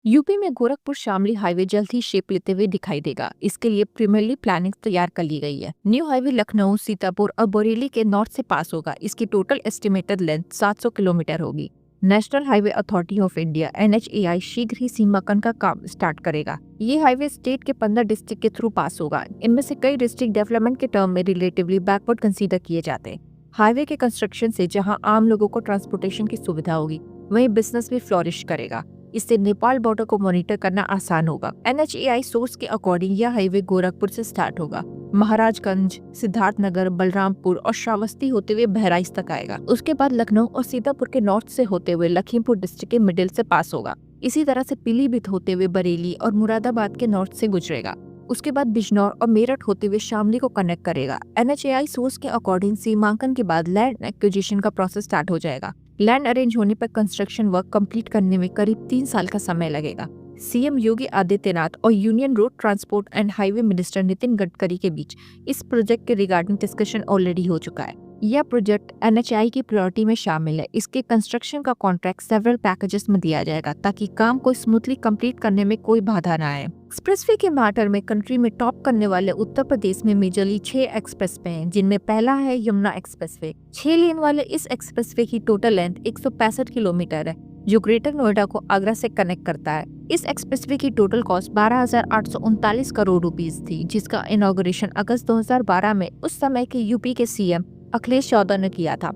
UP में Gorakhpur Shamli highway जल्द ही shape लेते हुए दिखाई देगा। इसके लिए प्रीमियरली प्लानिंग तैयार कर ली गई है। न्यू हाईवे लखनऊ, सीतापुर और बोरेली के नॉर्थ से पास होगा। इसकी टोटल एस्टिमेटेड लेंथ 700 किलोमीटर होगी। National highway authority of India (NHAI) शीघ्र ही सीमांकन का काम स्टार्ट करेगा। ये हाईवे स्टेट के 15 डिस्ट्रिक्ट के थ्रू पास होगा। इनमें से कई डिस्ट्रिक्ट डेवलपमेंट के टर्म में रिलेटिवली बैकवर्ड कंसीडर किए जाते हैं। हाईवे के कंस्ट्रक्शन से जहां आम लोगों को ट्रांसपोर्टेशन की सुविधा होगी, वहीं बिजनेस भी फ्लोरिश करेगा। इससे नेपाल बॉर्डर को मॉनिटर करना आसान होगा। NHAI सोर्स के अकॉर्डिंग यह हाईवे गोरखपुर से स्टार्ट होगा, महाराजगंज, सिद्धार्थनगर, बलरामपुर और श्रावस्ती होते हुए बहराइच तक आएगा। उसके बाद लखनऊ और सीतापुर के नॉर्थ से होते हुए लखीमपुर डिस्ट्रिक्ट के मिडिल से पास होगा। इसी तरह से पीलीभीत होते हुए बरेली और मुरादाबाद के नॉर्थ से गुजरेगा। उसके बाद बिजनौर और मेरठ होते हुए शामली को कनेक्ट करेगा। NHAI सोर्स के अकॉर्डिंग सीमांकन के बाद लैंड एक्विजिशन का प्रोसेस स्टार्ट हो जाएगा। लैंड अरेंज होने पर कंस्ट्रक्शन वर्क कंप्लीट करने में करीब 3 साल का समय लगेगा। सीएम योगी आदित्यनाथ और union road transport and highway minister Nitin Gadkari के बीच इस प्रोजेक्ट के रिगार्डिंग डिस्कशन ऑलरेडी हो चुका है। यह प्रोजेक्ट NHAI की प्रायोरिटी में शामिल है। इसके कंस्ट्रक्शन का कॉन्ट्रैक्ट सेवरल पैकेजेस में दिया जाएगा ताकि काम को स्मूथली कंप्लीट करने में कोई बाधा न आए। एक्सप्रेसवे के मैटर में कंट्री में टॉप करने वाले उत्तर प्रदेश में मेजरली 6 एक्सप्रेसवे हैं, जिनमें पहला है यमुना एक्सप्रेसवे। 6 लेन वाले इस एक्सप्रेसवे की टोटल लेंथ 165 किलोमीटर है, जो ग्रेटर नोएडा को आगरा से कनेक्ट करता है। इस एक्सप्रेसवे की टोटल कॉस्ट 12,839 करोड़ रुपीस थी, जिसका इनॉग्रेशन अगस्त 2012 में उस समय के यूपी के सीएम अखिलेश यादव ने किया था।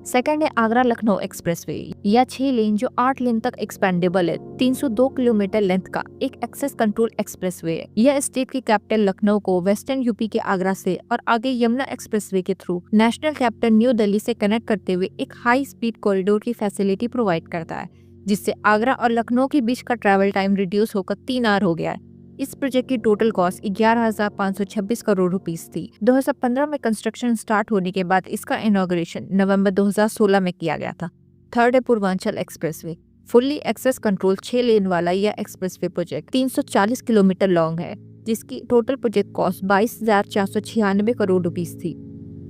सेकंड है आगरा लखनऊ एक्सप्रेसवे। यह 6 लेन जो 8 लेन तक एक्सपेंडेबल है, 302 किलोमीटर लेंथ का एक एक्सेस कंट्रोल एक्सप्रेसवे है। यह स्टेट की कैपिटल लखनऊ को वेस्टर्न यूपी के आगरा से और आगे यमुना एक्सप्रेसवे के through national capital new Delhi से कनेक्ट करते हुए एक हाई स्पीड कॉरिडोर की फैसिलिटी प्रोवाइड करता है, जिससे आगरा और लखनऊ के बीच का ट्रैवल टाइम रिड्यूस होकर 3 आवर हो गया है। इस प्रोजेक्ट की टोटल कॉस्ट 11,526 करोड़ रुपीस थी। 2015 में कंस्ट्रक्शन स्टार्ट होने के बाद इसका इनॉग्रेशन नवंबर 2016 में किया गया था। थर्ड है Purvanchal expressway. Fully access control 6 lane वाला यह एक्सप्रेसवे प्रोजेक्ट 340 किलोमीटर लॉन्ग है, जिसकी total project cost 22,496 crore rupees थी।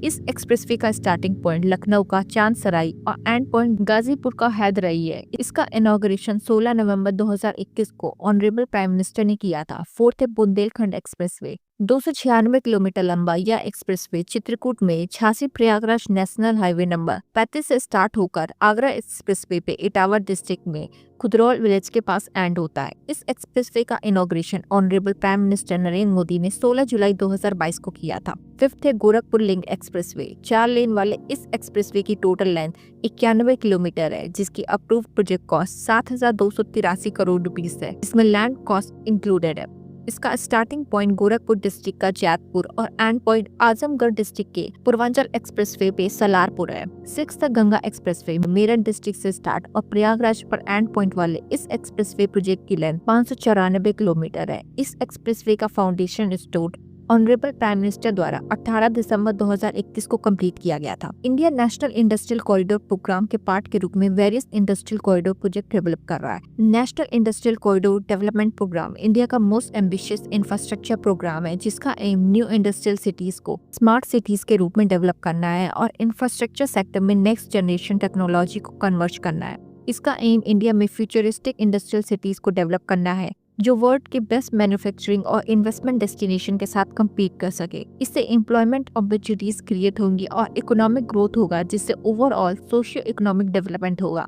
इस एक्सप्रेसवे का स्टार्टिंग पॉइंट लखनऊ का चांदसराई और एंड पॉइंट गाजीपुर का हैदराई है। इसका इनॉग्रेशन 16 नवंबर 2021 को ऑनरेबल प्राइम मिनिस्टर ने किया था। फोर्थ है बुंदेलखंड एक्सप्रेसवे। 296 किलोमीटर लंबा यह एक्सप्रेसवे चित्रकूट में Jhansi Prayagraj national highway number 35 से स्टार्ट होकर आगरा एक्सप्रेसवे पे इटावा डिस्ट्रिक्ट में खुदरौल विलेज के पास एंड होता है। इस एक्सप्रेसवे का inauguration honourable prime minister Narendra Modi ने 16 जुलाई 2022 को किया था। फिफ्थ है गोरखपुर लिंक एक्सप्रेसवे। 4 लेन वाले इस एक्सप्रेसवे की टोटल लेंथ 91 किलोमीटर है, जिसकी approved project cost 7,283 crore rupees है। इसमें लैंड कॉस्ट इंक्लूडेड है। इसका स्टार्टिंग पॉइंट गोरखपुर डिस्ट्रिक्ट का जैतपुर और एंड पॉइंट आजमगढ़ डिस्ट्रिक्ट के पूर्वांचल एक्सप्रेसवे पे सलारपुर है। 6th Ganga expressway Meerut district से स्टार्ट और प्रयागराज पर एंड पॉइंट वाले इस एक्सप्रेसवे प्रोजेक्ट की लेंथ 594 किलोमीटर है। इस एक्सप्रेसवे का foundation stone honourable prime minister द्वारा 18 दिसंबर 2021 को कंप्लीट किया गया था। India national industrial corridor programme के पार्ट के रूप में various industrial corridor project develop कर रहा है। National industrial corridor development programme India का मोस्ट एम्बिशियस इंफ्रास्ट्रक्चर प्रोग्राम है, जिसका एम न्यू इंडस्ट्रियल सिटीज को स्मार्ट सिटीज के रूप में डेवलप करना है और इंफ्रास्ट्रक्चर सेक्टर में नेक्स्ट जनरेशन टेक्नोलॉजी को कन्वर्ज करना है। इसका एम इंडिया में फ्यूचरिस्टिक इंडस्ट्रियल सिटीज को डेवलप करना है, जो वर्ल्ड के बेस्ट मैन्युफैक्चरिंग और इन्वेस्टमेंट डेस्टिनेशन के साथ compete कर सके। इससे एम्प्लॉयमेंट अपॉर्चुनिटीज क्रिएट होंगी और इकोनॉमिक ग्रोथ होगा, जिससे ओवरऑल सोशियो इकोनॉमिक डेवलपमेंट होगा।